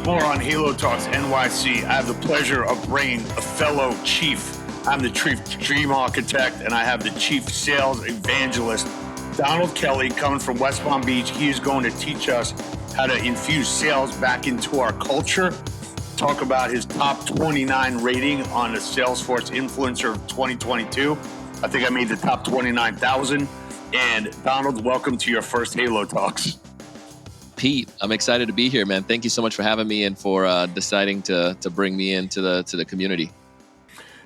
more on Halo Talks NYC. I have the pleasure of bringing a fellow chief. I'm the chief dream architect, and I have the chief sales evangelist, Donald Kelly, coming from West Palm Beach. He is going to teach us how to infuse sales back into our culture, talk about his top 29 rating on the Salesforce Influencer of 2022. I think I made the top 29,000. And Donald, welcome to your first Halo Talks. Pete, I'm excited to be here, man. Thank you so much for having me and for deciding to bring me into the community.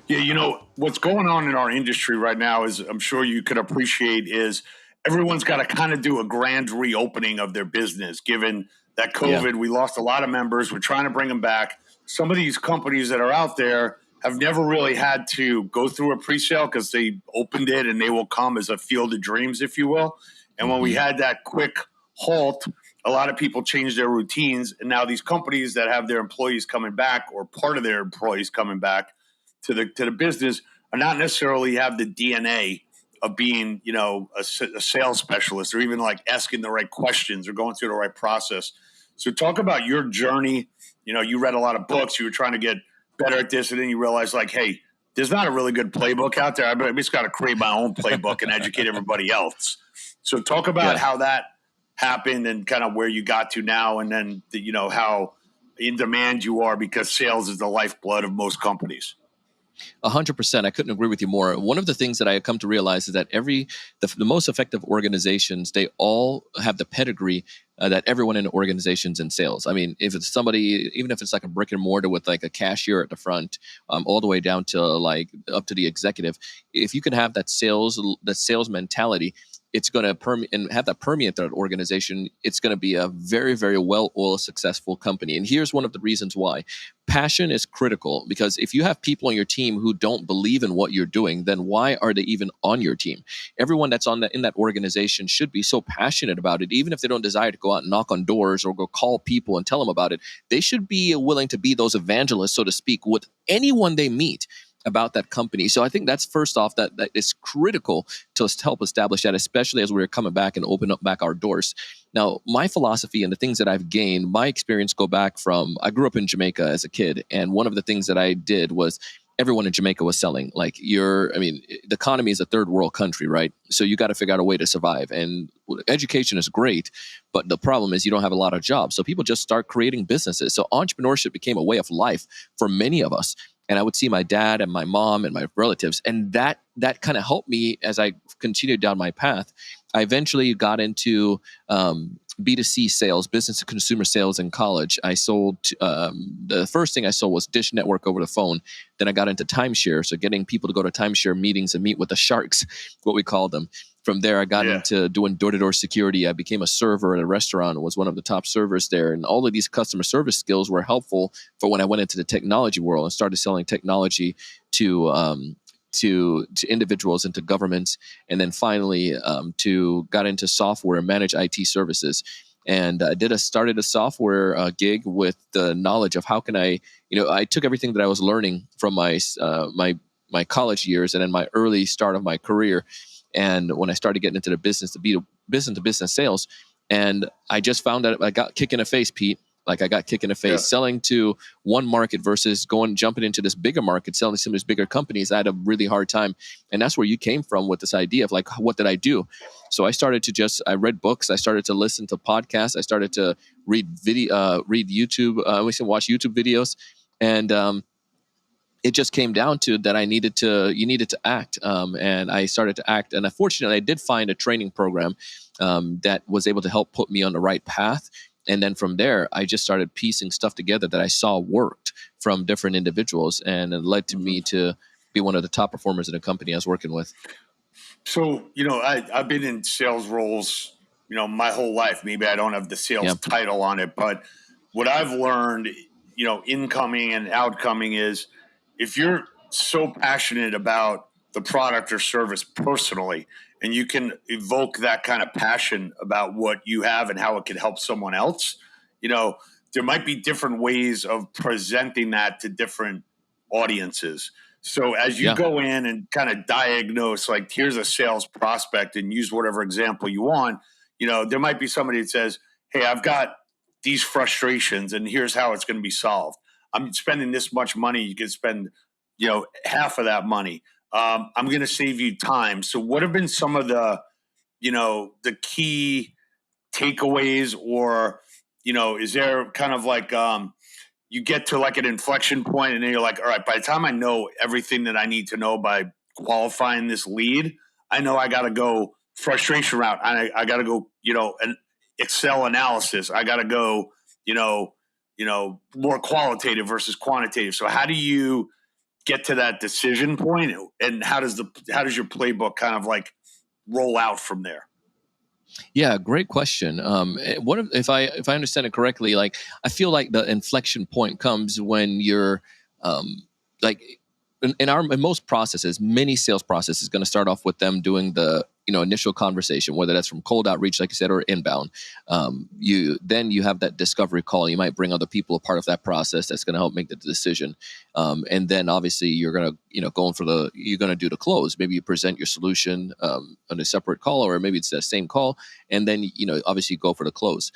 Yeah, you know, what's going on in our industry right now is, I'm sure you could appreciate, is everyone's got to kind of do a grand reopening of their business. Given that COVID, we lost a lot of members. We're trying to bring them back. Some of these companies that are out there have never really had to go through a pre-sale because they opened it and they will come as a field of dreams, if you will. And when we had that quick halt, a lot of people changed their routines. And now these companies that have their employees coming back, or part of their employees coming back to the business, are not necessarily have the DNA of being, you know, a sales specialist, or even like asking the right questions or going through the right process. So talk about your journey. You know, you read a lot of books. You were trying to get better at this, and then you realize, like, hey, there's not a really good playbook out there. I just got to create my own playbook and educate everybody else. So talk about how that happened and kind of where you got to now, and then you know how in demand you are, because sales is the lifeblood of most companies. 100%. I couldn't agree with you more. One of the things that I have come to realize is that the most effective organizations, they all have the pedigree that everyone in organizations in sales. I mean, if it's somebody, even if it's like a brick and mortar with like a cashier at the front, all the way down to like up to the executive, if you can have that sales mentality, it's going to permeate and have that permeate that organization. It's going to be a very, very well-oiled, successful company. And here's one of the reasons why. Passion is critical, because if you have people on your team who don't believe in what you're doing, then why are they even on your team? Everyone that's in that organization should be so passionate about it, even if they don't desire to go out and knock on doors or go call people and tell them about it. They should be willing to be those evangelists, so to speak, with anyone they meet about that company. So I think that's first off, that is critical to help establish that, especially as we're coming back and open up back our doors. Now, my philosophy and the things that I've gained, my experience go back from, I grew up in Jamaica as a kid. And one of the things that I did was, everyone in Jamaica was selling. Like the economy is a third world country, right? So you got to figure out a way to survive. And education is great, but the problem is you don't have a lot of jobs. So people just start creating businesses. So entrepreneurship became a way of life for many of us. And I would see my dad and my mom and my relatives. And that kind of helped me as I continued down my path. I eventually got into B2C sales, business to consumer sales in college. I sold, the first thing I sold was Dish Network over the phone. Then I got into timeshare. So getting people to go to timeshare meetings and meet with the sharks, what we call them. From there, I got into doing door-to-door security. I became a server at a restaurant and was one of the top servers there. And all of these customer service skills were helpful for when I went into the technology world and started selling technology to individuals and to governments. And then finally, got into software and managed IT services. And started a software gig with the knowledge of how can I took everything that I was learning from my college years and then my early start of my career. And when I started getting into the business to business sales, and I just found that I got kicked in the face, Pete. Like I got kicked in the face selling to one market versus jumping into this bigger market, selling to some of these bigger companies. I had a really hard time. And that's where you came from with this idea of like, what did I do? So I started to I read books. I started to listen to podcasts. I started to read YouTube. I used to watch YouTube videos. And, it just came down to that you needed to act. And I started to act. And unfortunately, I did find a training program that was able to help put me on the right path. And then from there, I just started piecing stuff together that I saw worked from different individuals. And it led to me to be one of the top performers in the company I was working with. So, I've been in sales roles, my whole life. Maybe I don't have the sales title on it, but what I've learned, incoming and outcoming is, if you're so passionate about the product or service personally, and you can evoke that kind of passion about what you have and how it can help someone else, there might be different ways of presenting that to different audiences. So as you go in and kind of diagnose, like, here's a sales prospect, and use whatever example you want, there might be somebody that says, hey, I've got these frustrations, and here's how it's going to be solved. I'm spending this much money. You could spend, half of that money. I'm going to save you time. So what have been some of the key takeaways, or, is there kind of like, you get to like an inflection point and then you're like, all right, by the time I know everything that I need to know by qualifying this lead, I know I got to go frustration route. I got to go, an Excel analysis. I got to go, more qualitative versus quantitative. So how do you get to that decision point, and how does your playbook kind of like roll out from there? Yeah, great question. If I understand it correctly, like I feel like the inflection point comes when you're like in most processes, many sales processes going to start off with them doing the initial conversation, whether that's from cold outreach, like you said, or inbound. You have that discovery call. You might bring other people a part of that process that's going to help make the decision, and then obviously you're going to you're going to do the close. Maybe you present your solution on a separate call, or maybe it's the same call, and then obviously you go for the close.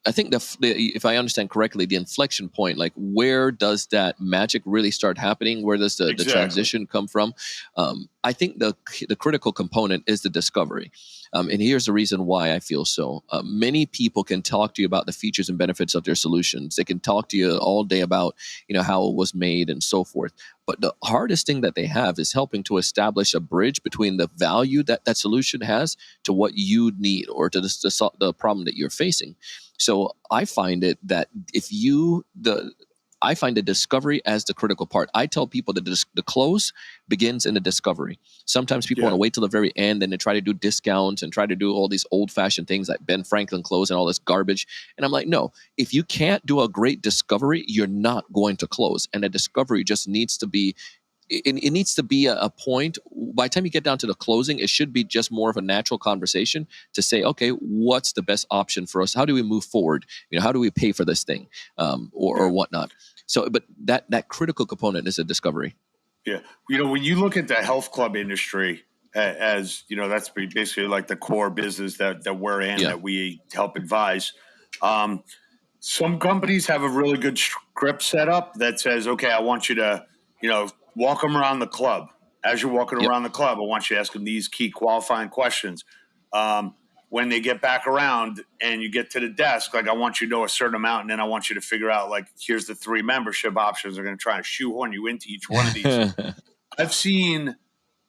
I think if I understand correctly, the inflection point, like where does that magic really start happening? Where does the transition come from? I think the critical component is the discovery. And here's the reason why I feel so. Many people can talk to you about the features and benefits of their solutions. They can talk to you all day about how it was made and so forth. But the hardest thing that they have is helping to establish a bridge between the value that that solution has to what you need, or to the problem that you're facing. So I find it that I find the discovery as the critical part. I tell people that the close begins in the discovery. Sometimes people want to wait till the very end and then try to do discounts and try to do all these old-fashioned things like Ben Franklin close and all this garbage. And I'm like, no, if you can't do a great discovery, you're not going to close. And the discovery just needs to be it needs to be a point. By the time you get down to the closing, it should be just more of a natural conversation to say, okay, what's the best option for us? How do we move forward? How do we pay for this thing, or whatnot? So, but that critical component is a discovery. Yeah. When you look at the health club industry, as that's basically like the core business that we're in, that we help advise. Some companies have a really good script set up that says, okay, I want you to, walk them around the club. As you're walking around the club, I want you to ask them these key qualifying questions. When they get back around and you get to the desk, like I want you to know a certain amount, and then I want you to figure out, like, here's the 3 membership options. They're going to try to shoehorn you into each one of these. I've seen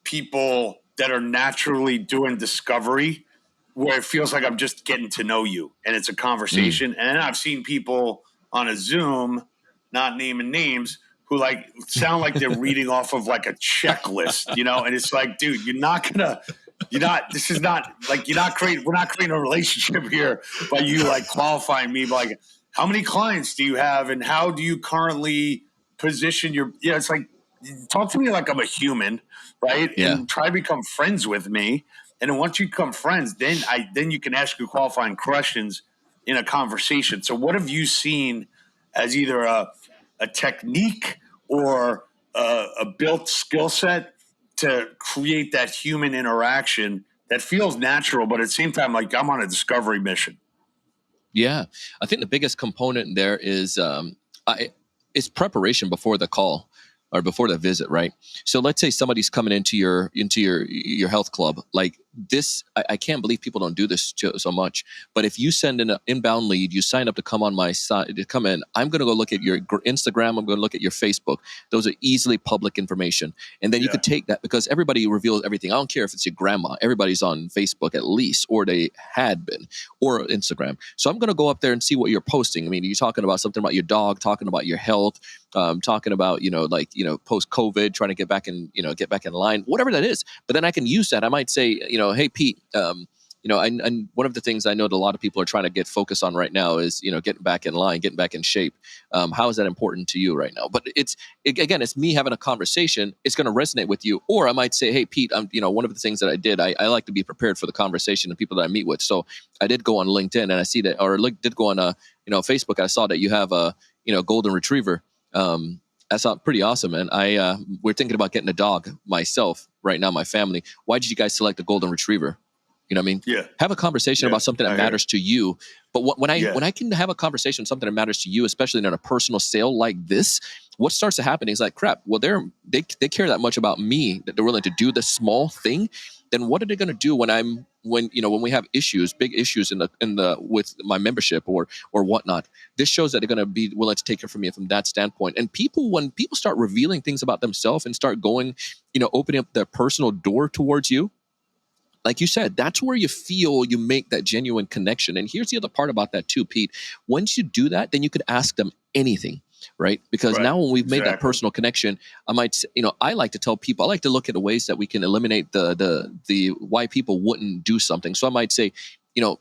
people that are naturally doing discovery where it feels like I'm just getting to know you and it's a conversation. And then I've seen people on a Zoom, not naming names, who like sound like they're reading off of like a checklist, and it's like, dude, we're not creating a relationship here by you like qualifying me. But like, how many clients do you have and how do you currently position it's like, talk to me like I'm a human, right? Yeah. And try to become friends with me. And then once you become friends, then you can ask your qualifying questions in a conversation. So what have you seen as either a technique or a built skill set to create that human interaction that feels natural, but at the same time, like I'm on a discovery mission? Yeah, I think the biggest component there is it's preparation before the call or before the visit, right? So let's say somebody's coming into your health club. Like this, I can't believe people don't do this so much. But if you send in an inbound lead, you sign up to come on my side, to come in. I'm going to go look at your Instagram. I'm going to look at your Facebook. Those are easily public information, and then you could take that, because everybody reveals everything. I don't care if it's your grandma. Everybody's on Facebook at least, or they had been, or Instagram. So I'm going to go up there and see what you're posting. I mean, you're talking about something about your dog, talking about your health, talking about post COVID, trying to get back in line, whatever that is. But then I can use that. I might say, hey Pete, and one of the things I know that a lot of people are trying to get focused on right now is getting back in line, getting back in shape. How is that important to you right now? But it's me having a conversation. It's going to resonate with you. Or I might say, hey Pete, one of the things that I did, I like to be prepared for the conversation and people that I meet with. So I did go on LinkedIn and I see that, or did go on Facebook. I saw that you have a golden retriever. That's pretty awesome, man. We're thinking about getting a dog myself right now, my family. Why did you guys select a golden retriever? You know what I mean? Yeah. Have a conversation about something that I hear matters to you. But when Yeah. I can have a conversation on something that matters to you, especially in a personal sale like this, what starts to happen is like, crap. Well, they care that much about me that they're willing to do the small thing. Then what are they going to do when we have issues, big issues in the with my membership or whatnot? This shows that they're going to be willing to take it from me from that standpoint. And when people start revealing things about themselves and start going, opening up their personal door towards you, like you said, that's where you feel you make that genuine connection. And here's the other part about that too, Pete. Once you do that, then you could ask them anything, right? Because Right. now when we've made that Exactly. personal connection, I like to tell people, I like to look at the ways that we can eliminate the why people wouldn't do something. So I might say,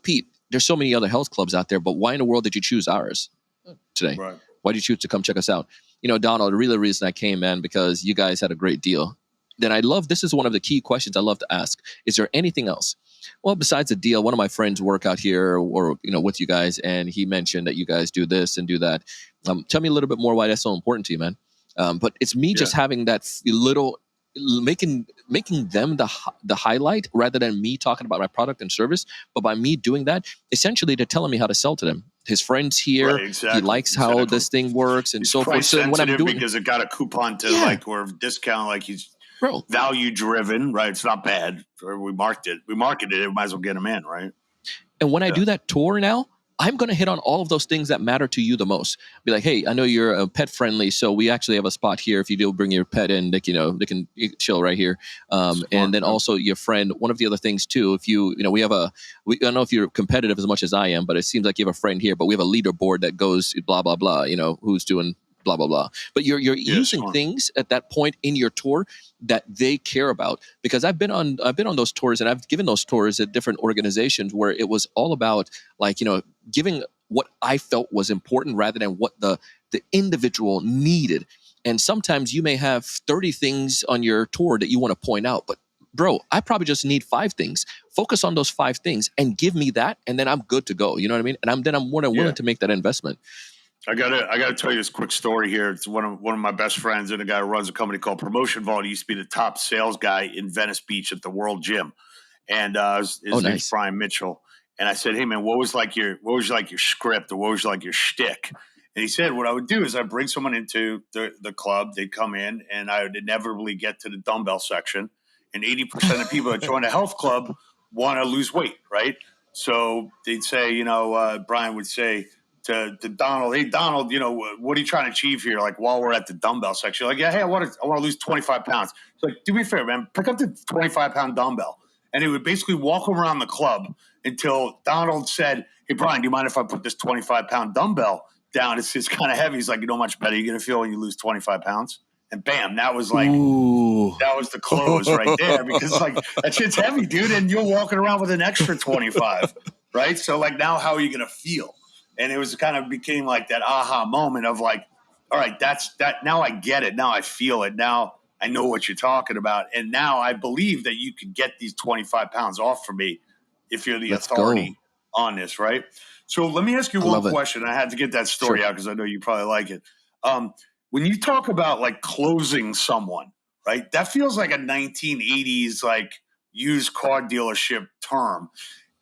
Pete, there's so many other health clubs out there, but why in the world did you choose ours today? Right. Why did you choose to come check us out? Donald, the real reason I came, man, because you guys had a great deal. Then this is one of the key questions I love to ask. Is there anything else? Well, besides the deal, one of my friends work out here or with you guys, and he mentioned that you guys do this and do that. Tell me a little bit more why that's so important to you, man. But it's me just having that little, making them the highlight rather than me talking about my product and service. But by me doing that, essentially they're telling me how to sell to them. His friends here, Right. Exactly. he likes how this thing works and He's so forth. price So when I'm sensitive doing, because it got a coupon to Yeah. or discount, like he's bro, value driven, right? It's not bad. We marketed it. Might as well get him in, right? and when I do that tour now, I'm going to hit on all of those things that matter to you the most. Be like, hey, I know you're pet friendly, so we actually have a spot here. If you do bring your pet in, they can chill right here. And then also your friend. One of the other things too, if we have I don't know if you're competitive as much as I am, but it seems like you have a friend here. But we have a leaderboard that goes blah blah blah. Who's doing blah blah blah. But you're using things at that point in your tour that they care about, because I've been on those tours and I've given those tours at different organizations where it was all about giving what I felt was important rather than what the individual needed. And sometimes you may have 30 things on your tour that you want to point out, but bro, I probably just need 5 things. Focus on those 5 things and give me that, and then I'm good to go. You know what I mean? And I'm more than willing to make that investment. I gotta tell you this quick story here. It's one of my best friends and a guy who runs a company called Promotion Vault. He used to be the top sales guy in Venice Beach at the World Gym, and his name's Brian Mitchell. And I said, "Hey man, what was your script, or what was your shtick?" And he said, "What I would do is I'd bring someone into the club. They'd come in, and I would inevitably get to the dumbbell section. And 80% of people that join a health club want to lose weight, right? So they'd say, Brian would say." To Donald, hey Donald, what are you trying to achieve here? Like while we're at the dumbbell section, like, yeah, hey, I want to lose 25 pounds. It's like, do me a favor, man, pick up the 25-pound dumbbell, and he would basically walk around the club until Donald said, hey Brian, do you mind if I put this 25-pound dumbbell down? It's kind of heavy. He's like, much better you're gonna feel when you lose 25 pounds. And bam, that was the close right there, because like that shit's heavy, dude, and you're walking around with an extra 25, right? So like now, how are you gonna feel? And it became like that aha moment of like, all right, that's that. Now I get it. Now I feel it. Now I know what you're talking about. And now I believe that you could get these 25 pounds off for me if you're the authority on this, right? So let me ask you one question. I had to get that story out because I know you probably like it. When you talk about like closing someone, right, that feels like a 1980s like used car dealership term.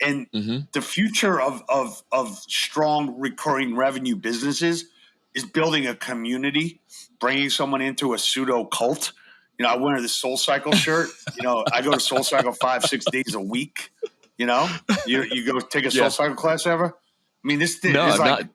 And the future of strong recurring revenue businesses is building a community, bringing someone into a pseudo cult. I wear the Soul Cycle shirt. I go to Soul Cycle 5-6 days a week. You go take a Soul Cycle class ever? I mean, this thing is like,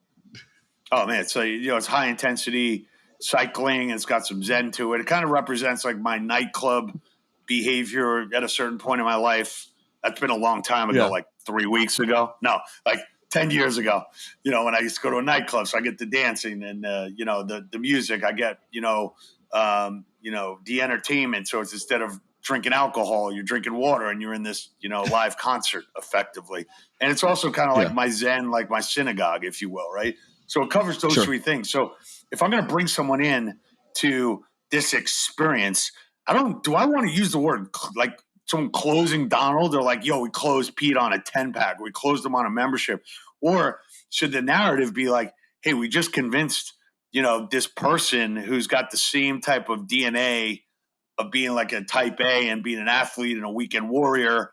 oh man, so it's high intensity cycling. And it's got some Zen to it. It kind of represents like my nightclub behavior at a certain point in my life. That's been a long time ago, like 3 weeks ago. No, like 10 years ago, when I used to go to a nightclub. So I get the dancing and, the music. I get, the entertainment. So it's instead of drinking alcohol, you're drinking water and you're in this, live concert effectively. And it's also kind of like my Zen, like my synagogue, if you will, right? So it covers those 3 things. So if I'm going to bring someone in to this experience, do I want to use the word like someone closing Donald, or like, yo, we closed Pete on a 10-pack, we closed him on a membership? Or should the narrative be like, hey, we just convinced, this person who's got the same type of DNA of being like a type A and being an athlete and a weekend warrior,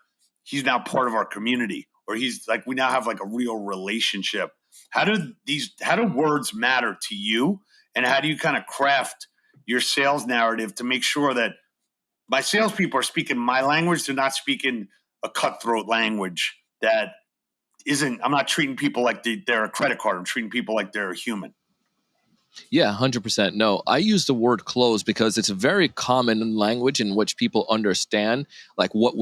he's now part of our community, or he's like, we now have like a real relationship. How do words matter to you, and how do you kind of craft your sales narrative to make sure that my salespeople are speaking my language? They're not speaking a cutthroat language that isn't. I'm not treating people like they're a credit card. I'm treating people like they're a human. Yeah, 100%. No, I use the word close because it's a very common language in which people understand like what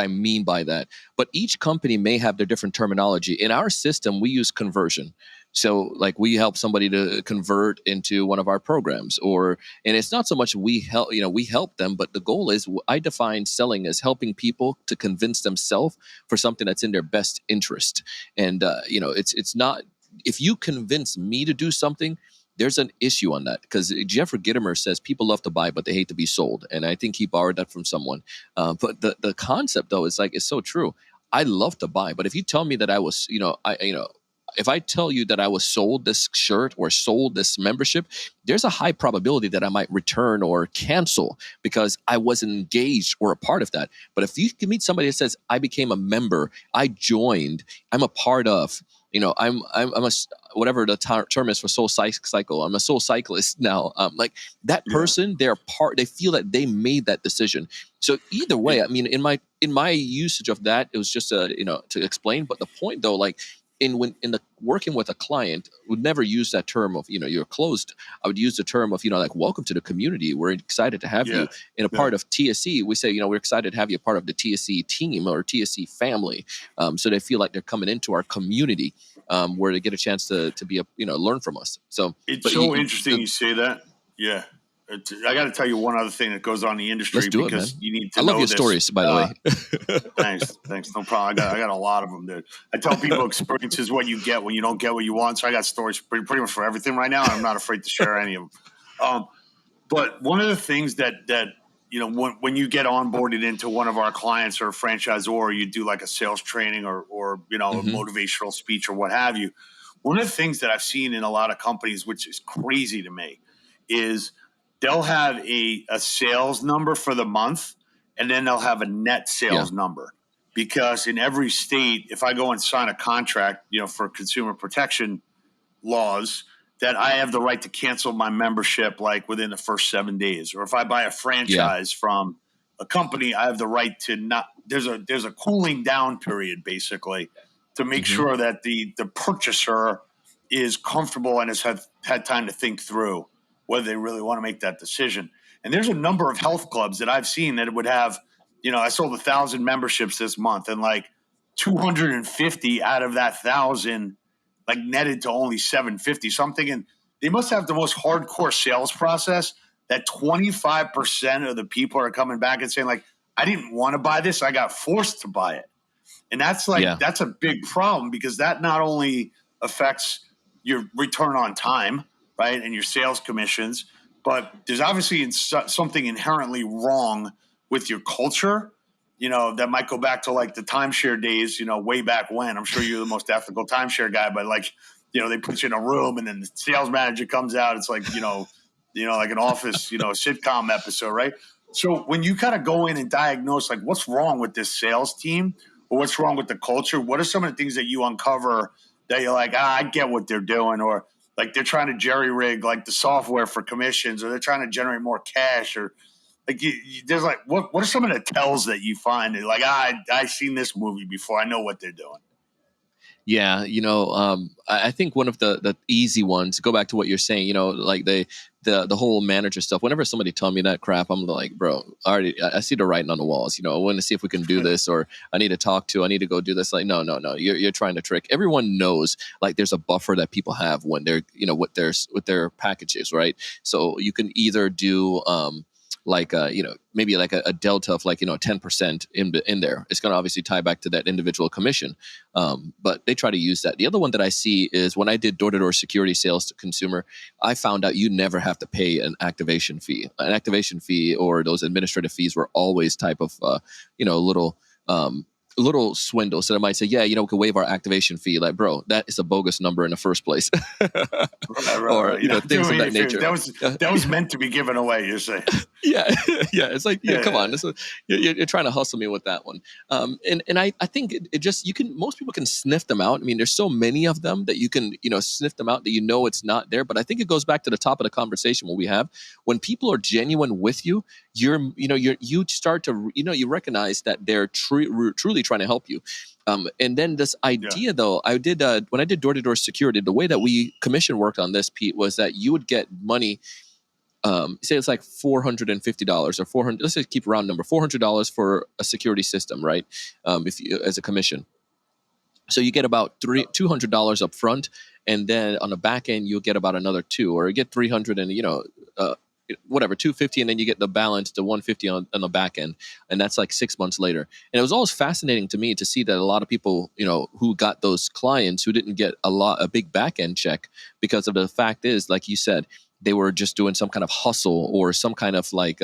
I mean by that. But each company may have their different terminology. In our system, we use conversion. So like we help somebody to convert into one of our programs, and it's not so much we help them, but the goal is I define selling as helping people to convince themselves for something that's in their best interest. And it's not, if you convince me to do something, there's an issue on that, because Jeffrey Gitomer says people love to buy, but they hate to be sold. And I think he borrowed that from someone. But the concept, though, is like, it's so true. I love to buy, but if you tell me that I was, if I tell you that I was sold this shirt or sold this membership, there's a high probability that I might return or cancel because I wasn't engaged or a part of that. But if you can meet somebody that says, I became a member, I joined, I'm a part of, I'm a whatever the term is for soul cycle. I'm a soul cyclist now. Like that person, they're part. They feel that they made that decision. So either way, I mean, in my usage of that, it was just to explain. But the point though, like in the working with a client, would never use that term of you're closed. I would use the term of like, welcome to the community. We're excited to have you in a part of TSC. We say we're excited to have you a part of the TSC team or TSC family. So they feel like they're coming into our community. Where they get a chance to be learn from us. So it's so interesting you say that. Yeah, I got to tell you one other thing that goes on in the industry. Let's do because it, man. You need to. I love know your this. Stories, by the way. Thanks, no problem. I got a lot of them, dude. I tell people experience is what you get when you don't get what you want. So I got stories pretty much for everything right now, and I'm not afraid to share any of them. But one of the things that when you get onboarded into one of our clients or a franchisor, you do like a sales training or a motivational speech or what have you. One of the things that I've seen in a lot of companies, which is crazy to me, is they'll have a sales number for the month, and then they'll have a net sales number. Because in every state, if I go and sign a contract, for consumer protection laws, that I have the right to cancel my membership like within the first 7 days. Or if I buy a franchise from a company, I have the right to not. There's a cooling down period basically to make sure that the purchaser is comfortable and has had time to think through whether they really want to make that decision. And there's a number of health clubs that I've seen that would have, I sold 1,000 memberships this month, and like 250 out of that 1,000 like netted to only 750. So I'm thinking they must have the most hardcore sales process that 25% of the people are coming back and saying like, I didn't want to buy this, I got forced to buy it. And that's that's a big problem, because that not only affects your return on time, right, and your sales commissions, but there's obviously something inherently wrong with your culture, that might go back to like the timeshare days, way back when. I'm sure you're the most ethical timeshare guy, but like, they put you in a room and then the sales manager comes out. It's like, like an office, sitcom episode, right? So when you kind of go in and diagnose like what's wrong with this sales team or what's wrong with the culture, what are some of the things that you uncover that you're like, I get what they're doing, or like they're trying to jerry rig like the software for commissions, or they're trying to generate more cash, or like there's like what are some of the tells that you find that like I've seen this movie before, I know what they're doing? Yeah, I think one of the easy ones. Go back to what you're saying. Like the whole manager stuff. Whenever somebody tell me that crap, I'm like, bro, I see the writing on the walls. I want to see if we can do this, or I need to go do this. Like, no, you're trying to trick. Everyone knows like there's a buffer that people have when they're with their packages, right? So you can either do like maybe like a delta of like 10% in there. It's going to obviously tie back to that individual commission, but they try to use that. The other one that I see is when I did door-to-door security sales to consumer, I found out you never have to pay an activation fee. An activation fee or those administrative fees were always type of little swindle. So they might say, we can waive our activation fee. Like, bro, that is a bogus number in the first place. or right. things Do of me a that favor. nature. That was meant to be given away. You're saying, Yeah, yeah. It's like, come on, yeah, you're trying to hustle me with that one. And I think it just most people can sniff them out. I mean, there's so many of them that you can sniff them out that it's not there. But I think it goes back to the top of the conversation when we have when people are genuine with you, you start to you recognize that they're truly trying to help you. And then this yeah, idea, though, I did when I did door-to-door security. The way that we commission worked on this, Pete, was that you would get money. Say it's like $450 or 400. Let's just keep a round number, $400 for a security system, right? If you as a commission, so you get about $200 up front, and then on the back end you'll get about another two, or you get 300 and uh, whatever 250, and then you get the balance to 150 on the back end, and that's like 6 months later. And it was always fascinating to me to see that a lot of people who got those clients who didn't get a big back end check because of the fact is, like you said, they were just doing some kind of hustle or some kind of like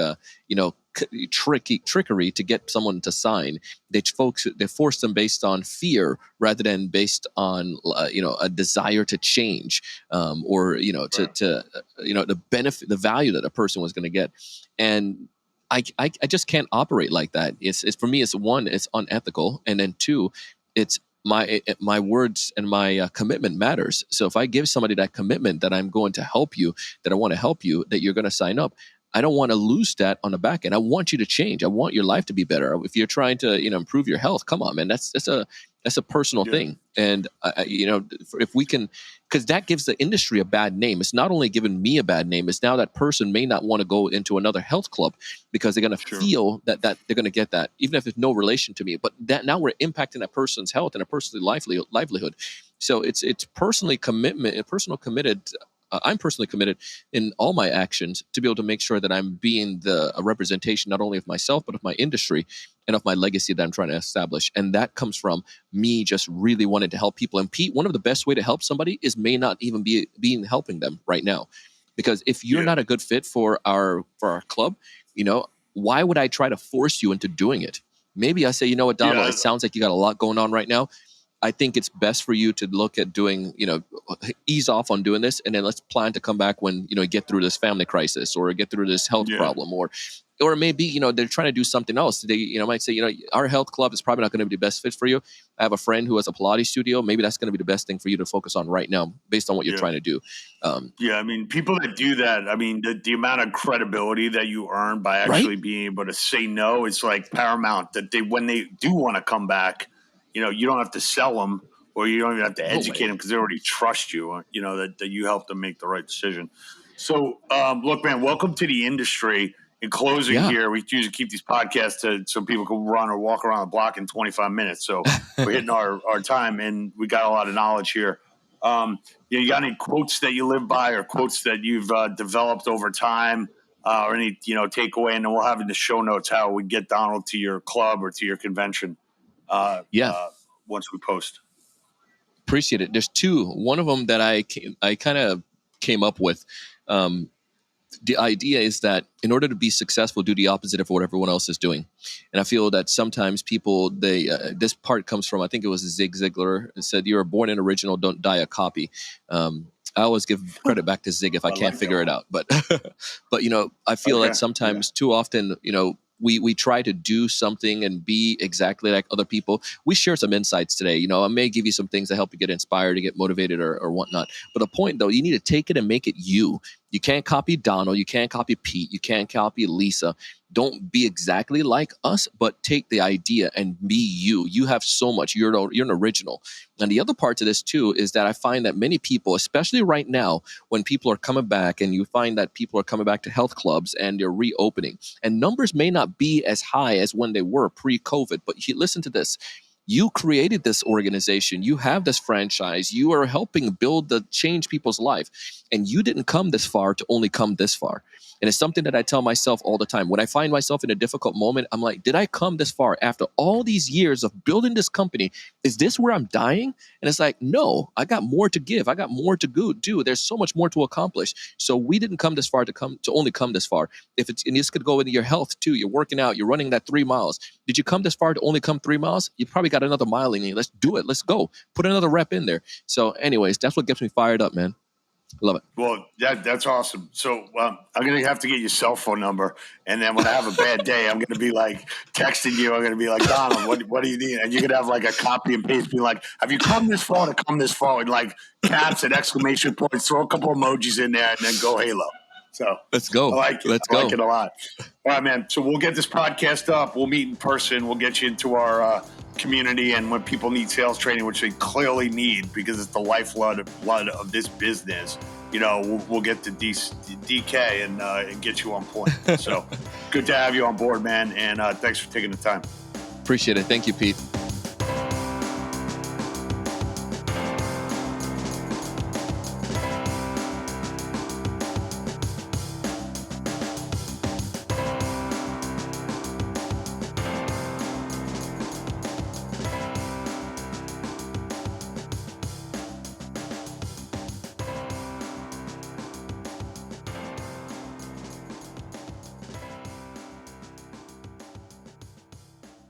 trickery to get someone to sign. They force them based on fear rather than based on a desire to change, or right. to the benefit, the value that a person was going to get. And I just can't operate like that. It's for me, it's one, it's unethical, and then two, it's my words and my commitment matters. So if I give somebody that commitment that I'm going to help you, that I want to help you, that you're going to sign up, I don't want to lose that on the back end. I want you to change. I want your life to be better. If you're trying to improve your health, come on, man. That's a personal Yeah, thing. And if we can, because that gives the industry a bad name. It's not only giving me a bad name, it's now that person may not want to go into another health club because they're going to sure. feel that they're going to get that, even if it's no relation to me. But that now we're impacting that person's health and a person's livelihood. So it's personally commitment and personal committed. I'm personally committed in all my actions to be able to make sure that I'm being a representation not only of myself but of my industry and of my legacy that I'm trying to establish. And that comes from me just really wanting to help people. And Pete, one of the best way to help somebody is may not even be being helping them right now, because if you're Yeah, not a good fit for our club, why would I try to force you into doing it? Maybe I say, you know what, Donald, yeah, it sounds like you got a lot going on right now. I think it's best for you to look at doing, ease off on doing this, and then let's plan to come back when get through this family crisis or get through this health yeah. problem, or maybe they're trying to do something else. They might say, our health club is probably not going to be the best fit for you. I have a friend who has a Pilates studio. Maybe that's going to be the best thing for you to focus on right now, based on what you're Yeah. trying to do. Yeah, I mean, people that do that, I mean, the amount of credibility that you earn by Right? actually being able to say no is like paramount. That when they do want to come back, you don't have to sell them, or you don't even have to No educate way. them because they already trust you. That you help them make the right decision. So, look, man, welcome to the industry. In closing, Yeah. here we usually keep these podcasts so people can run or walk around the block in 25 minutes. So we're hitting our time, and we got a lot of knowledge here. You got any quotes that you live by, or quotes that you've developed over time, or any takeaway? And then we'll have in the show notes how we get Donald to your club or to your convention uh, Yeah. uh, once we post. Appreciate it. There's two. One of them that I kind of came up with. The idea is that in order to be successful, do the opposite of what everyone else is doing. And I feel that sometimes people, this part comes from, I think it was Zig Ziglar, it said, "You're born an original, don't die a copy." I always give credit back to Zig if I I can't like that figure it one. out. But but I feel that Okay. Yeah. sometimes too often, we try to do something and be exactly like other people. We share some insights today. I may give you some things that help you get inspired, to get motivated, or whatnot. But the point, though, you need to take it and make it you. You can't copy Donald. You can't copy Pete. You can't copy Lisa. Don't be exactly like us, but take the idea and be you. You have so much. You're an original. And the other part to this too is that I find that many people, especially right now, when people are coming back, and you find that people are coming back to health clubs and they're reopening, and numbers may not be as high as when they were pre-COVID, but listen to this. You created this organization. You have this franchise. You are helping change people's life. And you didn't come this far to only come this far. And it's something that I tell myself all the time. When I find myself in a difficult moment, I'm like, did I come this far after all these years of building this company? Is this where I'm dying? And it's like, no, I got more to give. I got more to do. There's so much more to accomplish. So we didn't come this far to only come this far. And this could go into your health too. You're working out, you're running that 3 miles. Did you come this far to only come 3 miles? You probably got another mile in you. Let's do it. Let's go. Put another rep in there. So anyways, that's what gets me fired up, man. Love it. Well, that's awesome. So I'm going to have to get your cell phone number. And then when I have a bad day, I'm going to be like texting you. I'm going to be like, Donald, what do you need? And you're going to have like a copy and paste, be like, have you come this far to come this far? And like caps and exclamation points, throw a couple emojis in there and then go Halo. So Let's go. I like it. Let's I like it a lot. All right, man. So we'll get this podcast up. We'll meet in person. We'll get you into our community. And when people need sales training, which they clearly need because it's the lifeblood of this business, you know, we'll get to DK and get you on point. So good to have you on board, man. And thanks for taking the time. Appreciate it. Thank you, Pete.